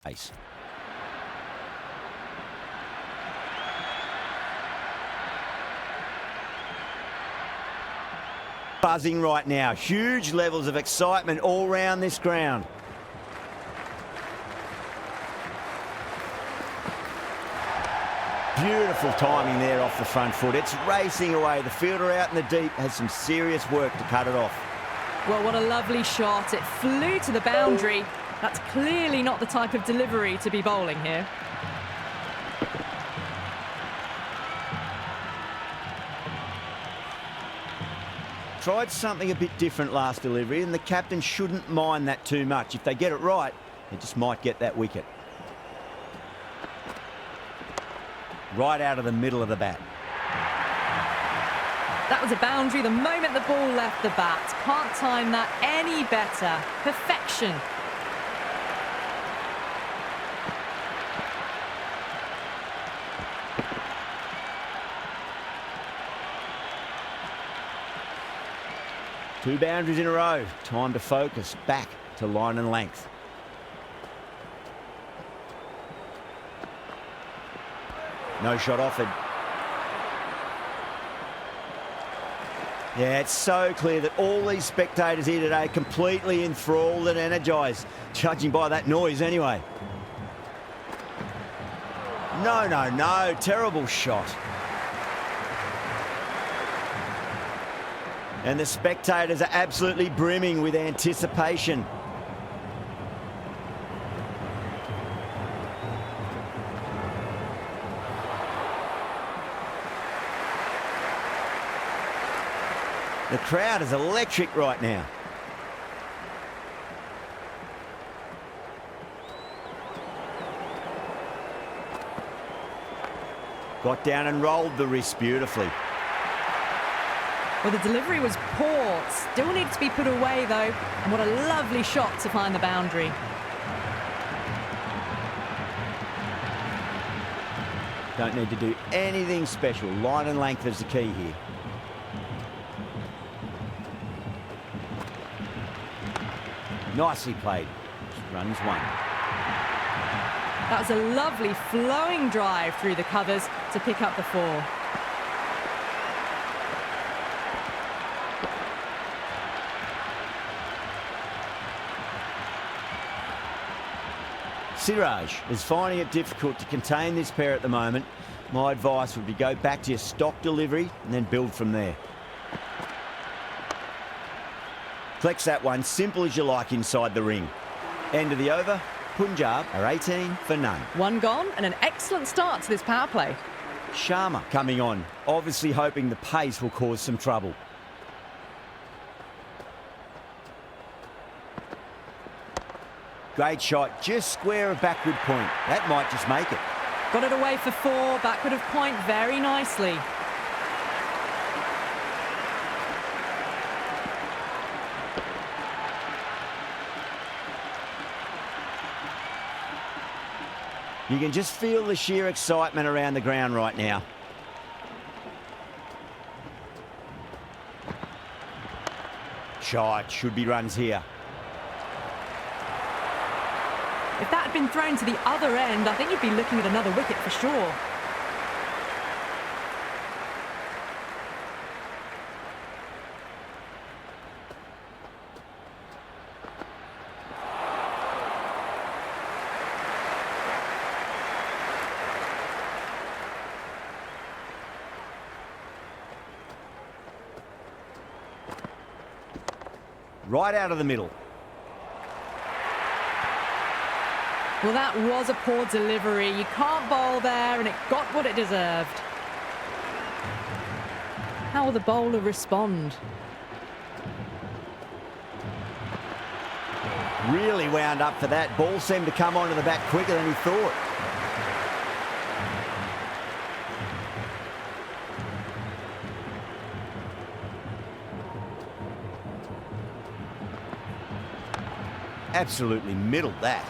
Ace. Buzzing right now. Huge levels of excitement all round this ground. Beautiful timing there off the front foot. It's racing away. The fielder out in the deep has some serious work to cut it off. Well, what a lovely shot. It flew to the boundary. That's clearly not the type of delivery to be bowling here. Tried something a bit different last delivery, and the captain shouldn't mind that too much. If they get it right, they just might get that wicket. Right out of the middle of the bat. That was a boundary the moment the ball left the bat. Can't time that any better. Perfection. Two boundaries in a row. Time to focus. Back to line and length. No shot offered. Yeah, it's so clear that all these spectators here today are completely enthralled and energised, judging by that noise anyway. No. Terrible shot. And the spectators are absolutely brimming with anticipation. The crowd is electric right now. Got down and rolled the wrist beautifully. Well, the delivery was poor. Still needs to be put away, though. And what a lovely shot to find the boundary. Don't need to do anything special. Line and length is the key here. Nicely played. Runs one. That was a lovely flowing drive through the covers to pick up the 4. Siraj is finding it difficult to contain this pair at the moment. My advice would be go back to your stock delivery and then build from there. Flex that one, simple as you like inside the ring. End of the over, Punjab are 18 for none. One gone and an excellent start to this power play. Sharma coming on, obviously hoping the pace will cause some trouble. Great shot, just square of backward point. That might just make it. Got it away for 4, backward of point very nicely. You can just feel the sheer excitement around the ground right now. Shot, should be runs here. If that had been thrown to the other end, I think you'd be looking at another wicket for sure. Right out of the middle. Well, that was a poor delivery. You can't bowl there, and it got what it deserved. How will the bowler respond? Really wound up for that. Ball seemed to come onto the bat quicker than he thought. Absolutely middled that.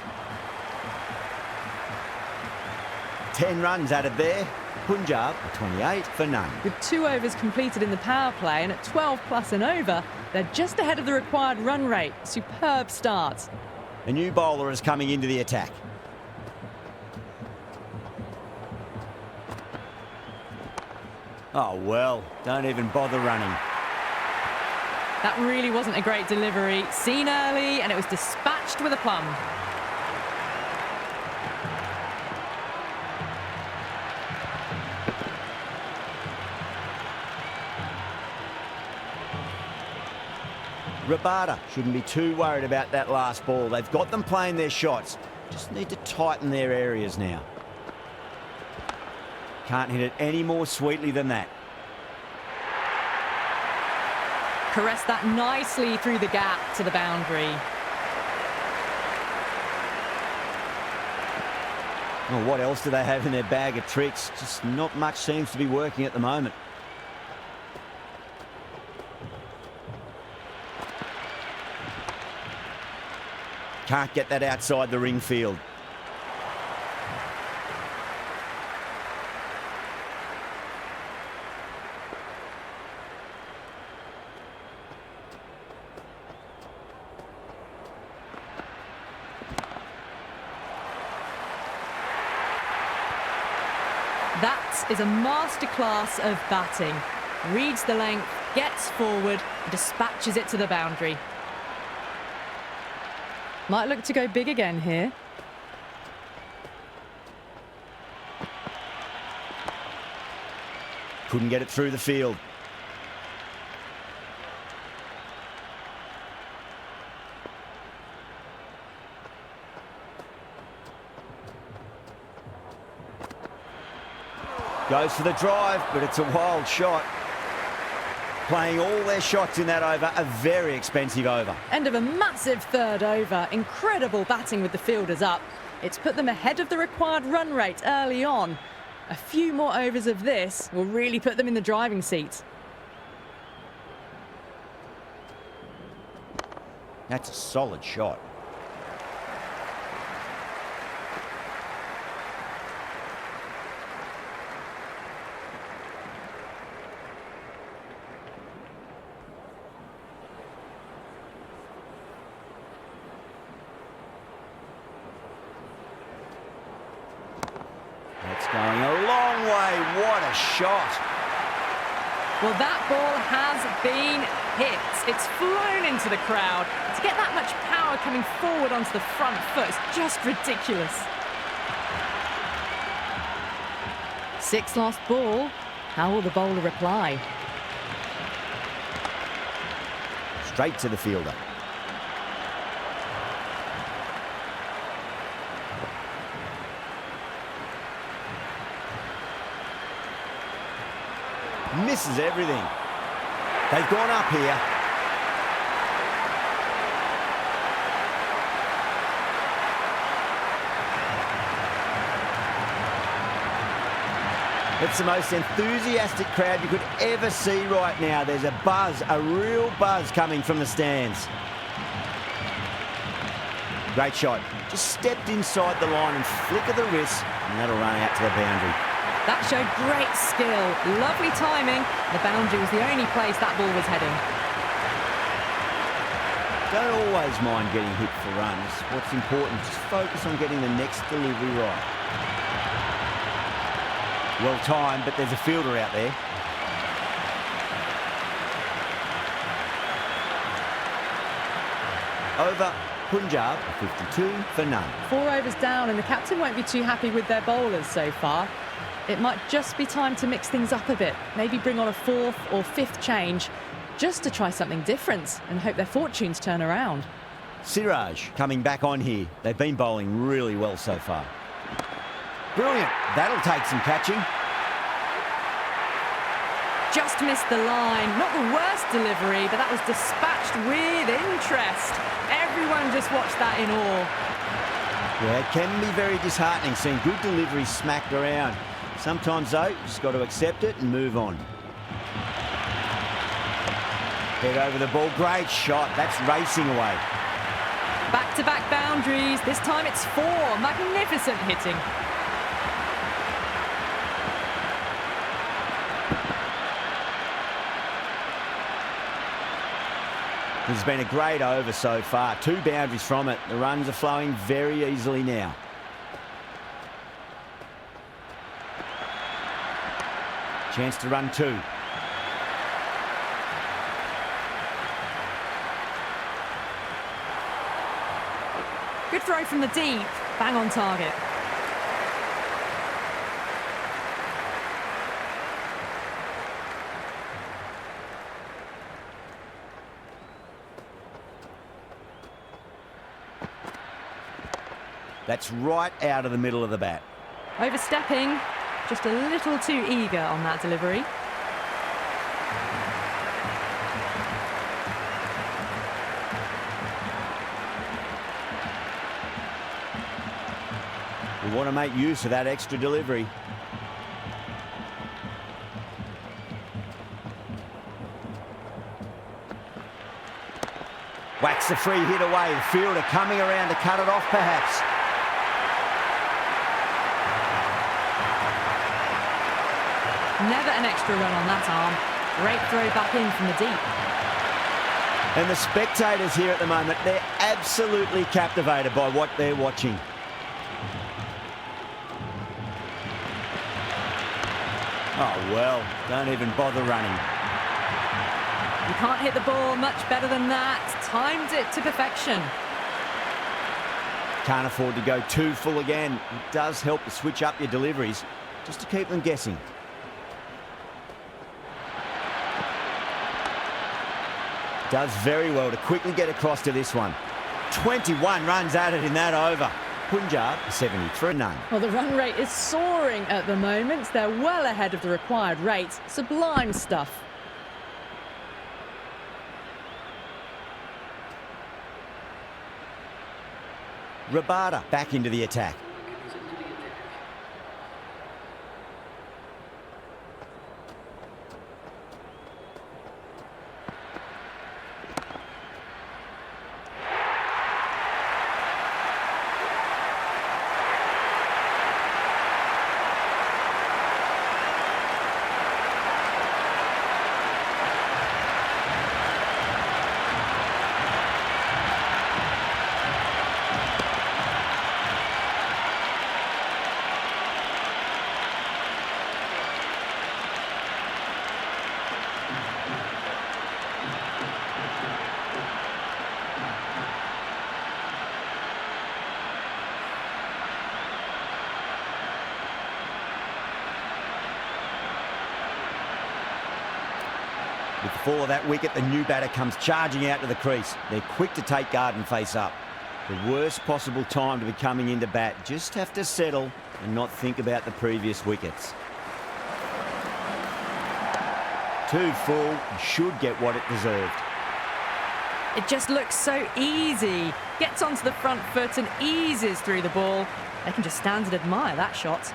10 runs added there. Punjab are 28 for none. With 2 overs completed in the power play and at 12 plus and over, they're just ahead of the required run rate. Superb start. A new bowler is coming into the attack. Oh, well, don't even bother running. That really wasn't a great delivery. Seen early, and it was dispatched with aplomb. Rabada shouldn't be too worried about that last ball. They've got them playing their shots. Just need to tighten their areas now. Can't hit it any more sweetly than that. Caressed that nicely through the gap to the boundary. Well, what else do they have in their bag of tricks? Just not much seems to be working at the moment. Can't get that outside the ring field. That is a masterclass of batting. Reads the length, gets forward, and dispatches it to the boundary. Might look to go big again here. Couldn't get it through the field. Goes for the drive, but it's a wild shot. Playing all their shots in that over, a very expensive over. End of a massive third over. Incredible batting with the fielders up. It's put them ahead of the required run rate early on. A few more overs of this will really put them in the driving seat. That's a solid shot. Going a long way. What a shot. Well, that ball has been hit. It's flown into the crowd. To get that much power coming forward onto the front foot is just ridiculous. Sixth last ball. How will the bowler reply? Straight to the fielder. Misses everything. They've gone up here. It's the most enthusiastic crowd you could ever see right now. There's a buzz, a real buzz coming from the stands. Great shot. Just stepped inside the line and flick of the wrist, and that'll run out to the boundary. That showed great skill, lovely timing. The boundary was the only place that ball was heading. Don't always mind getting hit for runs. What's important, just focus on getting the next delivery right. Well timed, but there's a fielder out there. Over, Punjab, 52 for none. 4 overs down, and the captain won't be too happy with their bowlers so far. It might just be time to mix things up a bit. Maybe bring on a 4th or 5th change just to try something different and hope their fortunes turn around. Siraj coming back on here. They've been bowling really well so far. Brilliant. That'll take some catching. Just missed the line. Not the worst delivery, but that was dispatched with interest. Everyone just watched that in awe. Yeah, it can be very disheartening seeing good deliveries smacked around. Sometimes, though, you just got to accept it and move on. Head over the ball. Great shot. That's racing away. Back-to-back boundaries. This time it's 4. Magnificent hitting. This has been a great over so far. 2 boundaries from it. The runs are flowing very easily now. Chance to run two. Good throw from the deep. Bang on target. That's right out of the middle of the bat. Overstepping, just a little too eager on that delivery. We want to make use of that extra delivery. Whacks the free hit away. The fielder coming around to cut it off perhaps. Never an extra run on that arm. Great throw back in from the deep. And the spectators here at the moment, they're absolutely captivated by what they're watching. Oh, well, don't even bother running. You can't hit the ball much better than that. Timed it to perfection. Can't afford to go too full again. It does help to switch up your deliveries, just to keep them guessing. Does very well to quickly get across to this one. 21 runs added in that over. Punjab 73 none. Well, the run rate is soaring at the moment. They're well ahead of the required rate. Sublime stuff. Rabada back into the attack. With the fall of that wicket, the new batter comes charging out to the crease. They're quick to take guard and face up. The worst possible time to be coming into bat. Just have to settle and not think about the previous wickets. Too full, should get what it deserved. It just looks so easy. Gets onto the front foot and eases through the ball. They can just stand and admire that shot.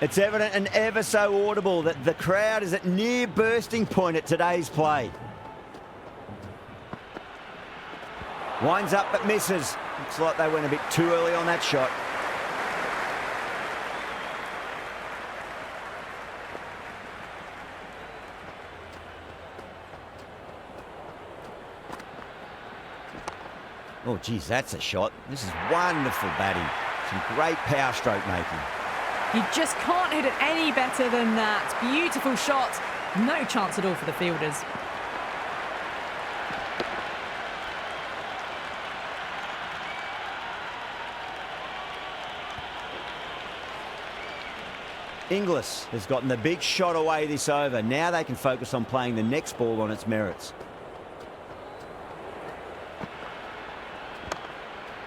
It's evident and ever so audible that the crowd is at near bursting point at today's play. Winds up but misses. Looks like they went a bit too early on that shot. Oh, geez, that's a shot. This is wonderful batting. Some great power stroke making. You just can't hit it any better than that. Beautiful shot. No chance at all for the fielders. Inglis has gotten the big shot away this over. Now they can focus on playing the next ball on its merits.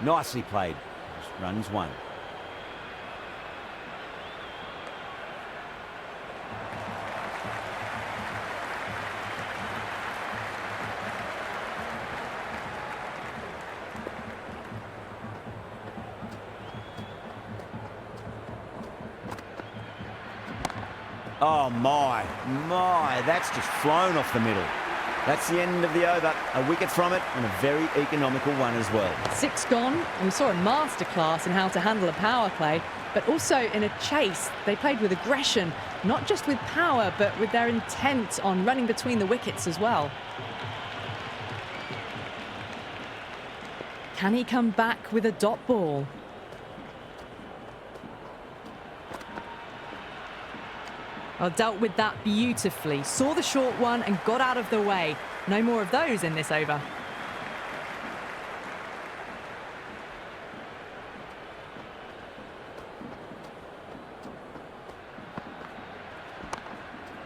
Nicely played. Runs one. Oh, my, that's just flown off the middle. That's the end of the over. A wicket from it and a very economical one as well. 6 gone, and we saw a masterclass in how to handle a power play, but also in a chase. They played with aggression, not just with power, but with their intent on running between the wickets as well. Can he come back with a dot ball? Well, dealt with that beautifully. Saw the short one and got out of the way. No more of those in this over.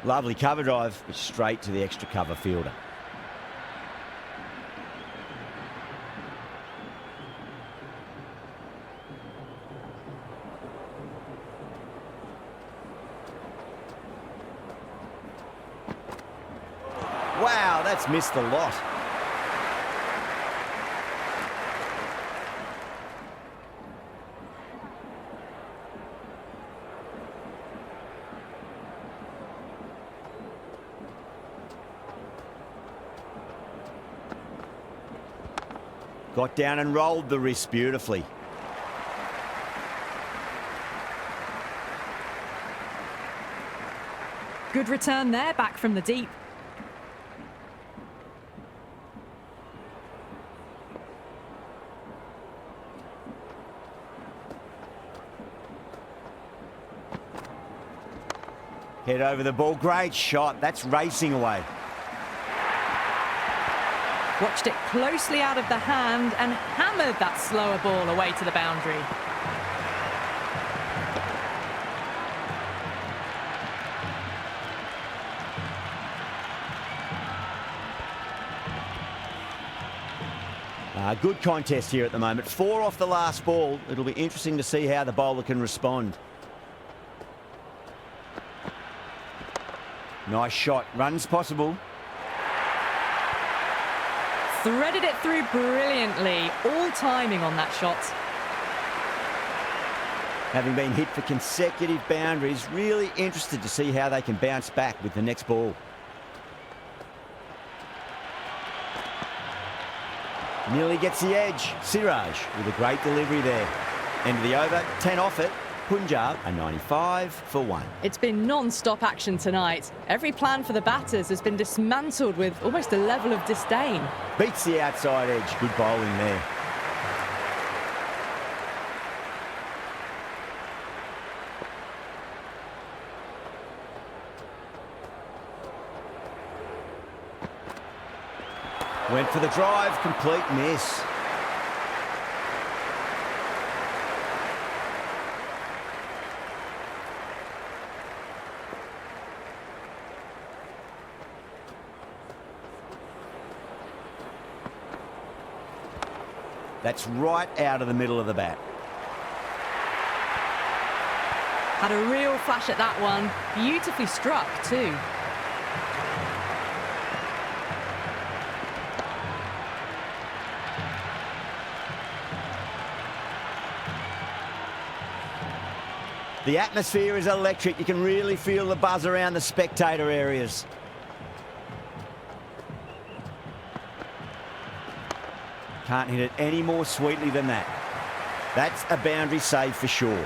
Lovely cover drive, but straight to the extra cover fielder. Wow, that's missed a lot. Got down and rolled the wrist beautifully. Good return there, back from the deep. Head over the ball, great shot. That's racing away. Watched it closely out of the hand and hammered that slower ball away to the boundary. Good contest here at the moment. 4 off the last ball. It'll be interesting to see how the bowler can respond. Nice shot. Runs possible. Threaded it through brilliantly. All timing on that shot. Having been hit for consecutive boundaries, really interested to see how they can bounce back with the next ball. Nearly gets the edge. Siraj with a great delivery there. End of the over, 10 off it. Punjab a 95 for 1. It's been non-stop action tonight. Every plan for the batters has been dismantled with almost a level of disdain. Beats the outside edge. Good bowling there. Went for the drive, complete miss. That's right out of the middle of the bat. Had a real flash at that one. Beautifully struck too. The atmosphere is electric. You can really feel the buzz around the spectator areas. Can't hit it any more sweetly than that. That's a boundary save for sure.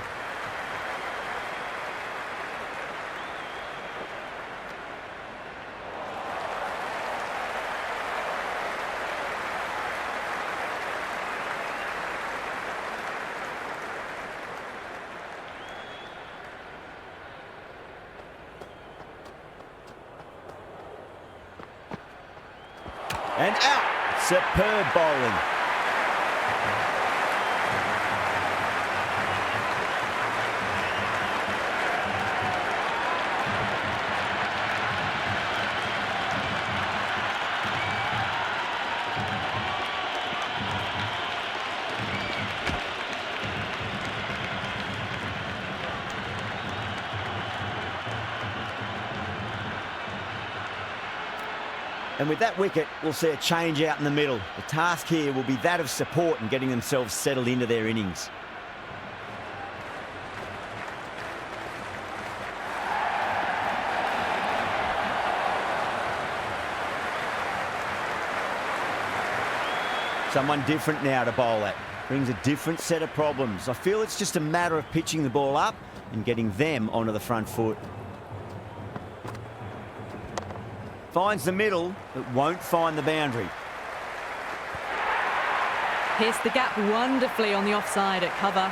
And out. Superb bowling. And with that wicket, we'll see a change out in the middle. The task here will be that of support and getting themselves settled into their innings. Someone different now to bowl at. Brings a different set of problems. I feel it's just a matter of pitching the ball up and getting them onto the front foot. Finds the middle, but won't find the boundary. Pierced the gap wonderfully on the offside at cover.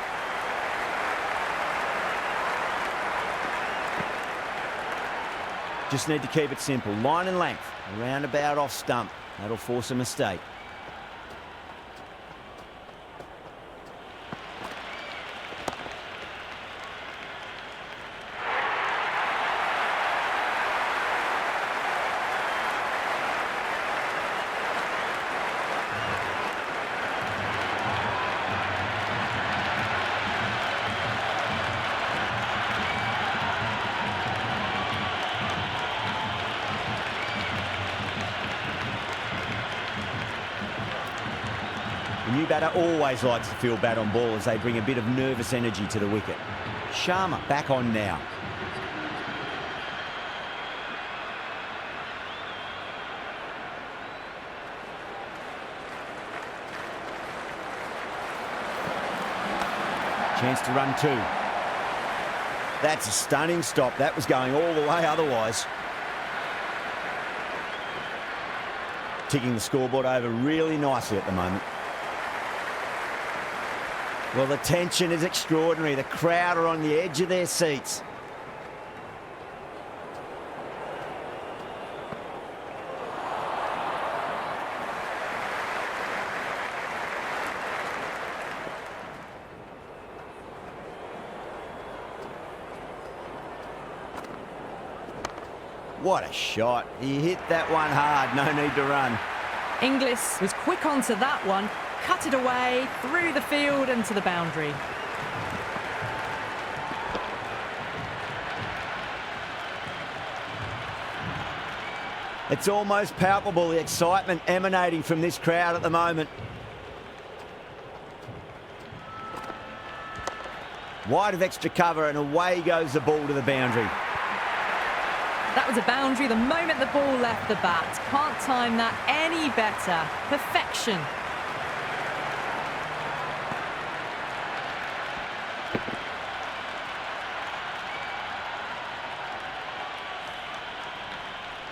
Just need to keep it simple. Line and length. Around about off stump. That'll force a mistake. The new batter always likes to feel bat on ball as they bring a bit of nervous energy to the wicket. Sharma back on now. Chance to run two. That's a stunning stop. That was going all the way otherwise. Ticking the scoreboard over really nicely at the moment. Well, the tension is extraordinary. The crowd are on the edge of their seats. What a shot. He hit that one hard. No need to run. Inglis was quick onto that one. Cut it away, through the field and to the boundary. It's almost palpable, the excitement emanating from this crowd at the moment. Wide of extra cover and away goes the ball to the boundary. That was a boundary the moment the ball left the bat. Can't time that any better. Perfection.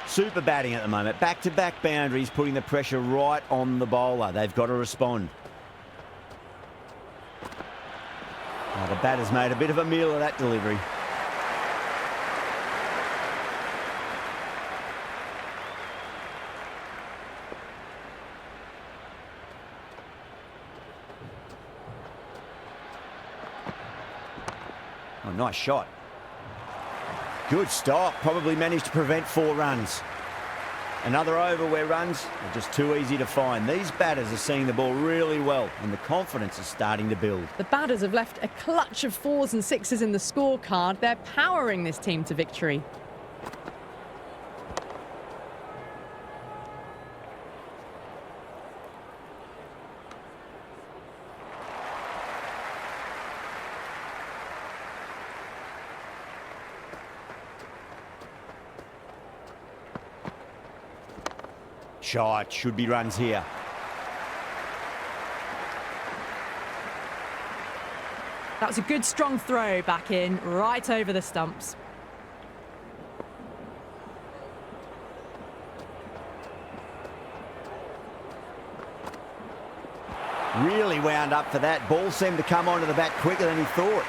Super batting at the moment. Back-to-back boundaries, putting the pressure right on the bowler. They've got to respond. Oh, the batter's made a bit of a meal of that delivery. Oh, nice shot. Good stop. Probably managed to prevent 4 runs. Another over where runs are just too easy to find. These batters are seeing the ball really well and the confidence is starting to build. The batters have left a clutch of 4s and 6s in the scorecard. They're powering this team to victory. Shot, should be runs here. That was a good strong throw back in, right over the stumps. Really wound up for that. Ball seemed to come onto the bat quicker than he thought.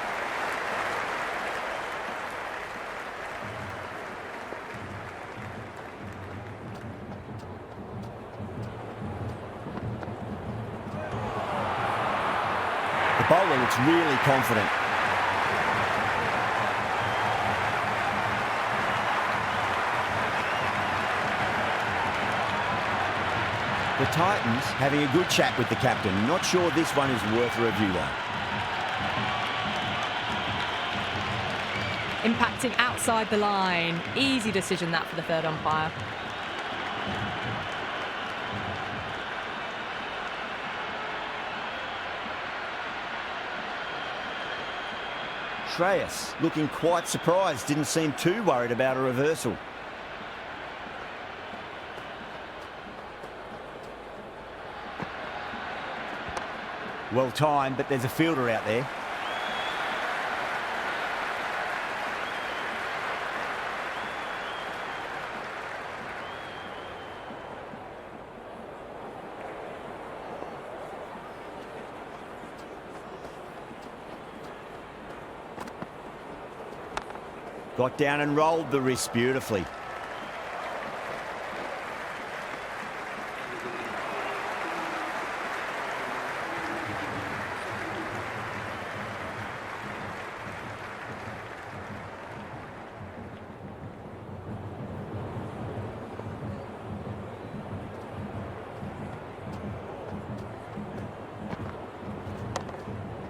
The bowler looks really confident. The Titans having a good chat with the captain. Not sure this one is worth a review though. Impacting outside the line. Easy decision that for the third umpire. Shreyas looking quite surprised, didn't seem too worried about a reversal. Well timed, but there's a fielder out there. Got down and rolled the wrist beautifully.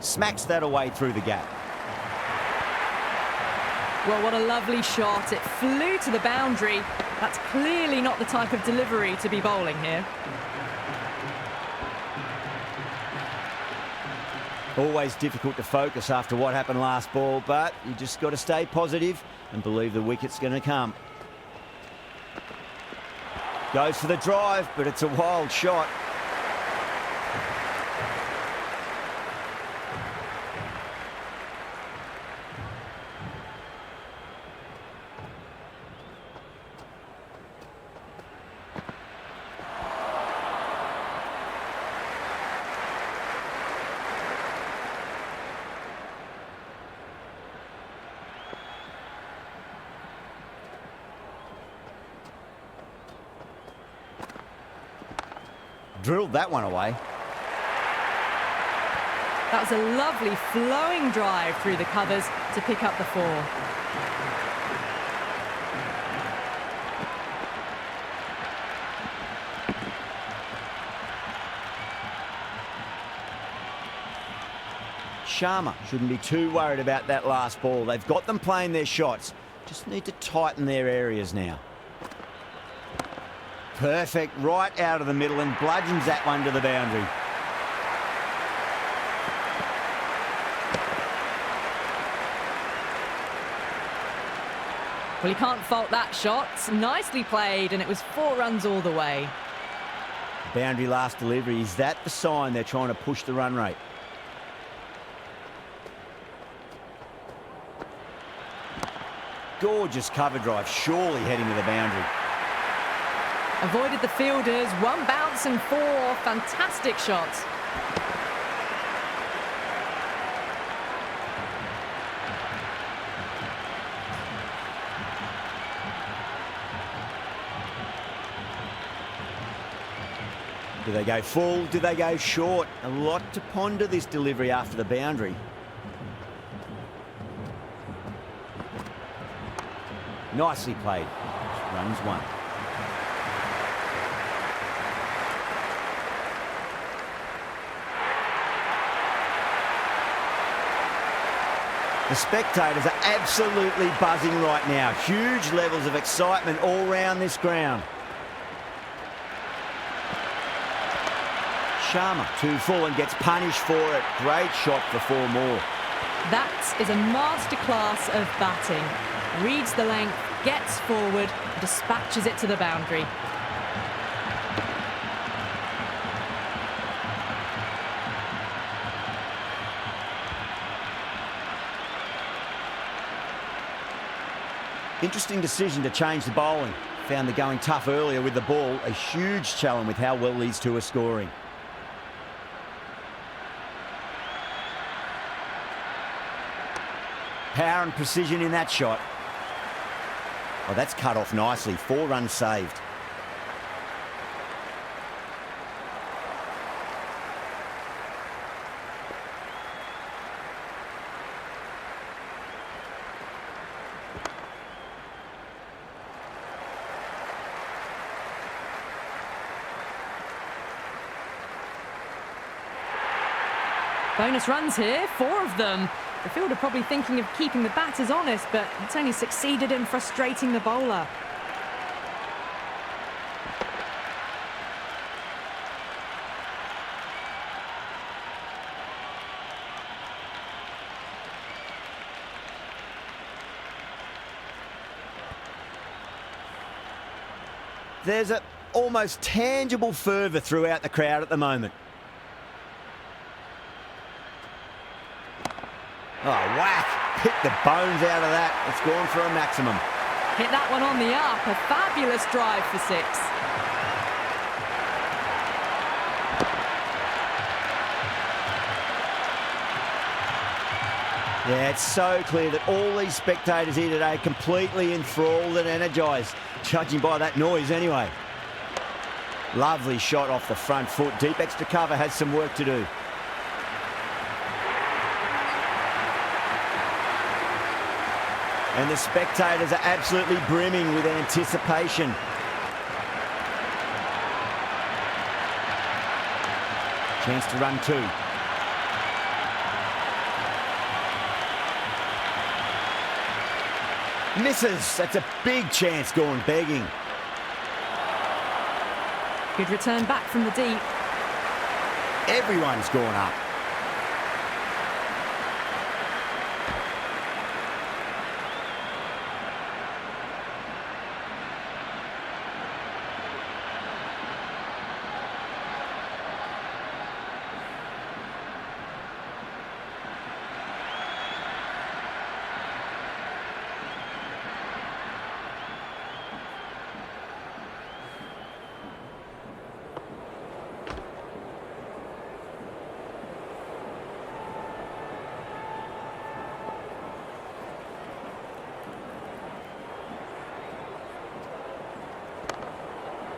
Smacks that away through the gap. Well, what a lovely shot. It flew to the boundary. That's clearly not the type of delivery to be bowling here. Always difficult to focus after what happened last ball, but you just got to stay positive and believe the wicket's going to come. Goes for the drive, but it's a wild shot. Drilled that one away. That was a lovely flowing drive through the covers to pick up the 4. Sharma shouldn't be too worried about that last ball. They've got them playing their shots. Just need to tighten their areas now. Perfect, right out of the middle, and bludgeons that one to the boundary. Well, you can't fault that shot. Nicely played, and it was 4 runs all the way. Boundary last delivery. Is that the sign they're trying to push the run rate? Gorgeous cover drive, surely heading to the boundary. Avoided the fielders, 1 bounce and 4. Fantastic shots. Do they go full? Do they go short? A lot to ponder this delivery after the boundary. Nicely played. Runs 1. The spectators are absolutely buzzing right now. Huge levels of excitement all round this ground. Sharma too full and gets punished for it. Great shot for 4 more. That is a masterclass of batting. Reads the length, gets forward, dispatches it to the boundary. Interesting decision to change the bowling. Found the going tough earlier with the ball. A huge challenge with how well these two are scoring. Power and precision in that shot. Oh, that's cut off nicely. 4 runs saved. Bonus runs here, 4 of them. The fielder probably thinking of keeping the batters honest, but it's only succeeded in frustrating the bowler. There's an almost tangible fervour throughout the crowd at the moment. Oh, whack. Hit the bones out of that. It's gone for a maximum. Hit that one on the up. A fabulous drive for 6. Yeah, it's so clear that all these spectators here today are completely enthralled and energised, judging by that noise anyway. Lovely shot off the front foot. Deep extra cover has some work to do. And the spectators are absolutely brimming with anticipation. Chance to run two. Misses. That's a big chance gone begging. Good return back from the deep. Everyone's gone up.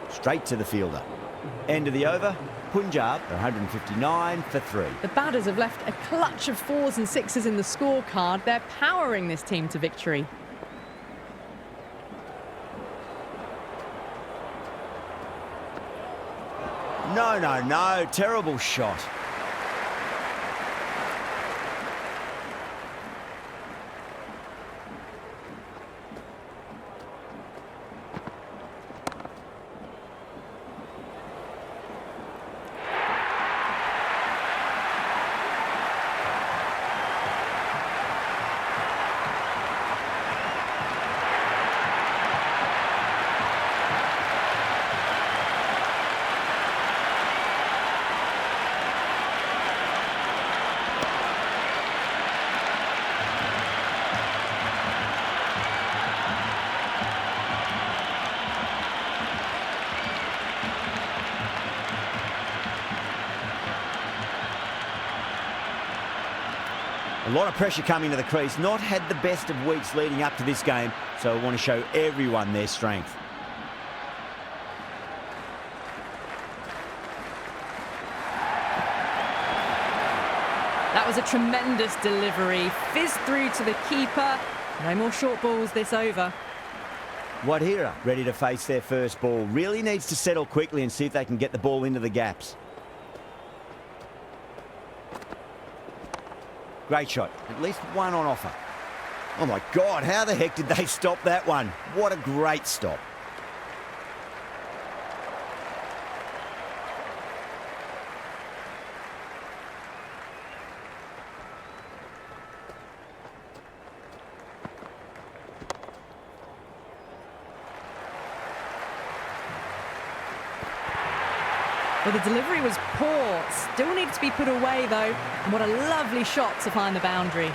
Straight to the fielder. End of the over. Punjab, 159 for 3. The batters have left a clutch of 4s and 6s in the scorecard. They're powering this team to victory. No. Terrible shot. A lot of pressure coming to the crease. Not had the best of weeks leading up to this game, so I want to show everyone their strength. That was a tremendous delivery. Fizzed through to the keeper. No more short balls this over. Wadhira ready to face their first ball. Really needs to settle quickly and see if they can get the ball into the gaps. Great shot. At least one on offer. Oh my God, how the heck did they stop that one? What a great stop. Well, the delivery was poor. Still needs to be put away, though. And what a lovely shot to find the boundary.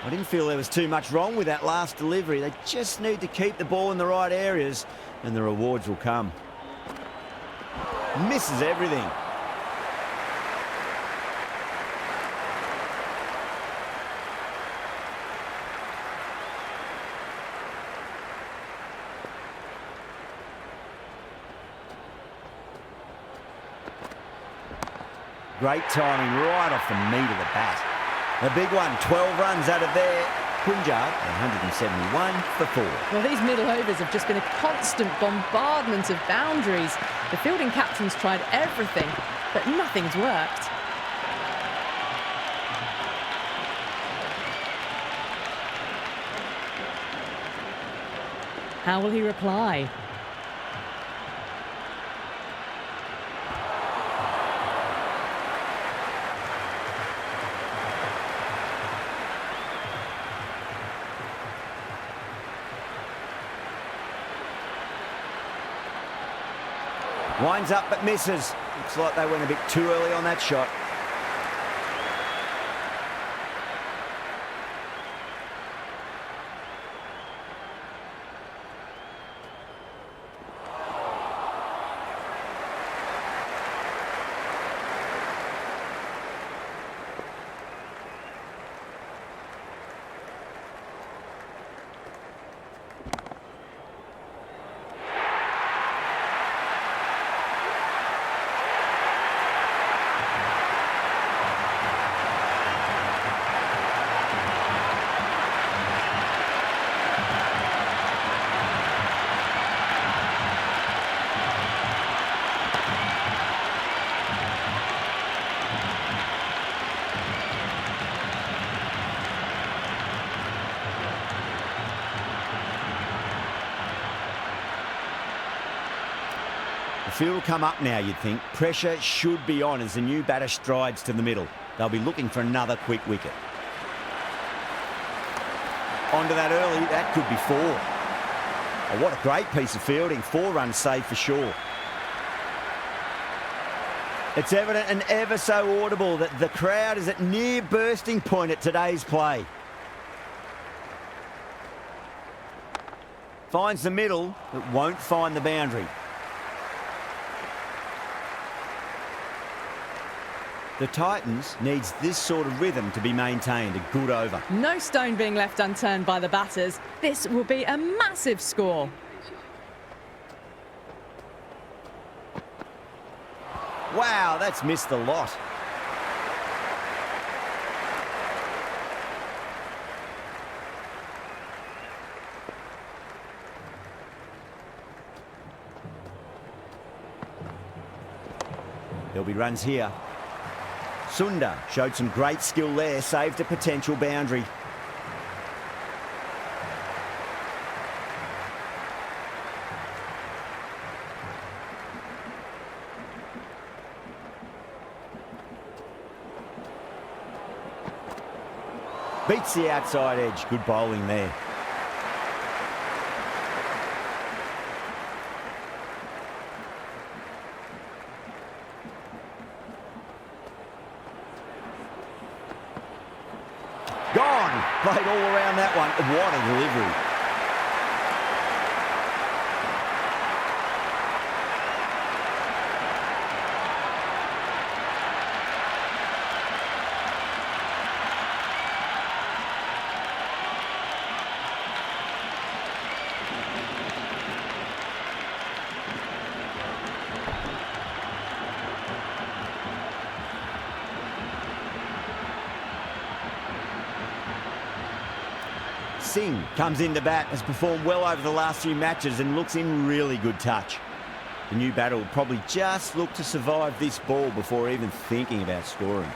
I didn't feel there was too much wrong with that last delivery. They just need to keep the ball in the right areas and the rewards will come. Misses everything. Great timing right off the meat of the bat. A big one, 12 runs out of there. Punjab, 171 for 4. Well, these middle overs have just been a constant bombardment of boundaries. The fielding captain's tried everything, but nothing's worked. How will he reply? Winds up but misses. Looks like they went a bit too early on that shot. field will come up now, you'd think. Pressure should be on as the new batter strides to the middle. They'll be looking for another quick wicket. Onto that early, that could be 4. Oh, what a great piece of fielding. 4 runs saved for sure. It's evident and ever so audible that the crowd is at near bursting point at today's play. Finds the middle, but won't find the boundary. The Titans needs this sort of rhythm to be maintained. A good over. No stone being left unturned by the batters. This will be a massive score. Wow, that's missed the lot. There'll be runs here. Sundar showed some great skill there, saved a potential boundary. Beats the outside edge. Good bowling there. Gone. Played all around that one. What a delivery. Singh comes into bat, has performed well over the last few matches and looks in really good touch. The new batter will probably just look to survive this ball before even thinking about scoring.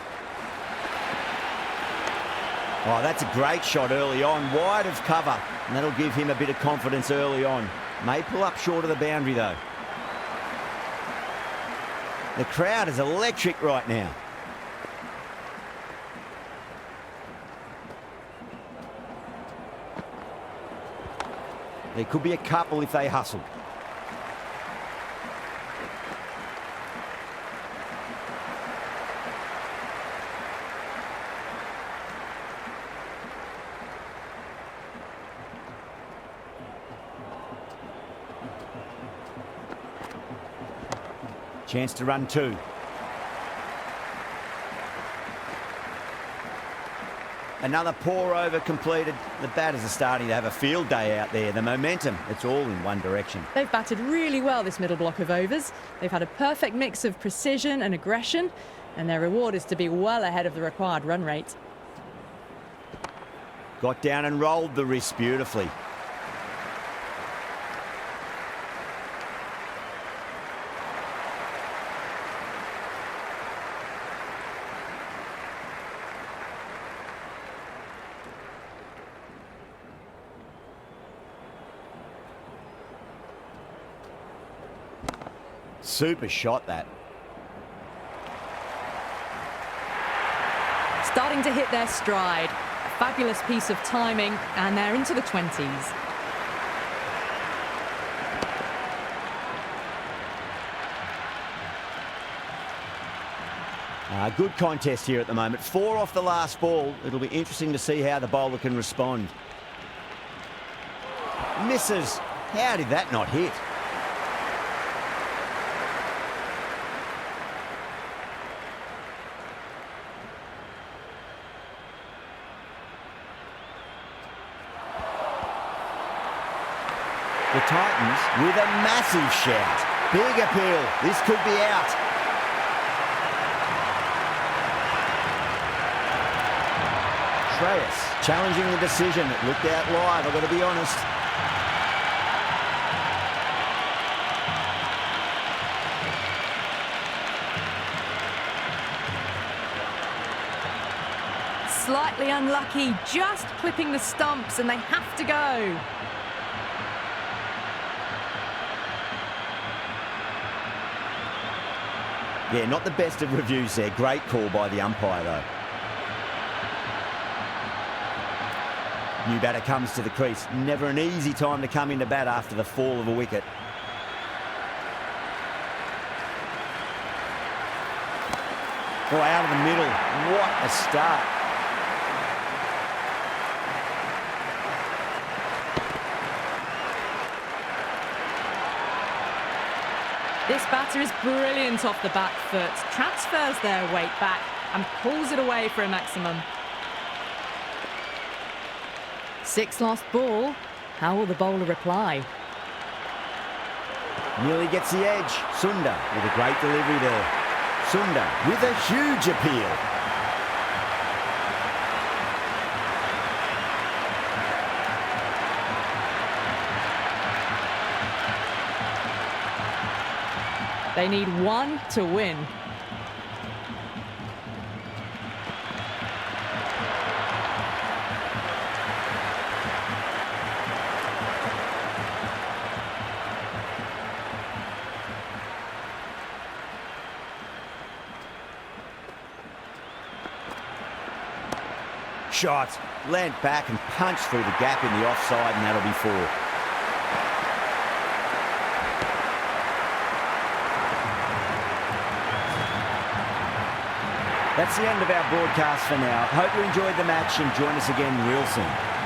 Oh, that's a great shot early on, wide of cover, and that'll give him a bit of confidence early on. May pull up short of the boundary though. The crowd is electric right now. There could be a couple if they hustle. Chance to run 2. Another pour over completed. The batters are starting to have a field day out there. The momentum, it's all in one direction. They've batted really well this middle block of overs. They've had a perfect mix of precision and aggression, and their reward is to be well ahead of the required run rate. Got down and rolled the wrist beautifully. Super shot that. Starting to hit their stride. A fabulous piece of timing, and they're into the 20s. Good contest here at the moment. 4 off the last ball. It'll be interesting to see how the bowler can respond. Misses. How did that not hit? The Titans with a massive shout. Big appeal. This could be out. Shreyas challenging the decision. It looked out live, I've got to be honest. Slightly unlucky, just clipping the stumps, and they have to go. Yeah, not the best of reviews there. Great call by the umpire, though. New batter comes to the crease. Never an easy time to come into bat after the fall of a wicket. Oh, out of the middle. What a start. This batter is brilliant off the back foot, transfers their weight back and pulls it away for a maximum. 6th last ball. How will the bowler reply? Nearly gets the edge. Sundar with a great delivery there. Sundar with a huge appeal. They need one to win. Shot. Leant back and punched through the gap in the offside, and that'll be 4. That's the end of our broadcast for now. Hope you enjoyed the match and join us again real soon.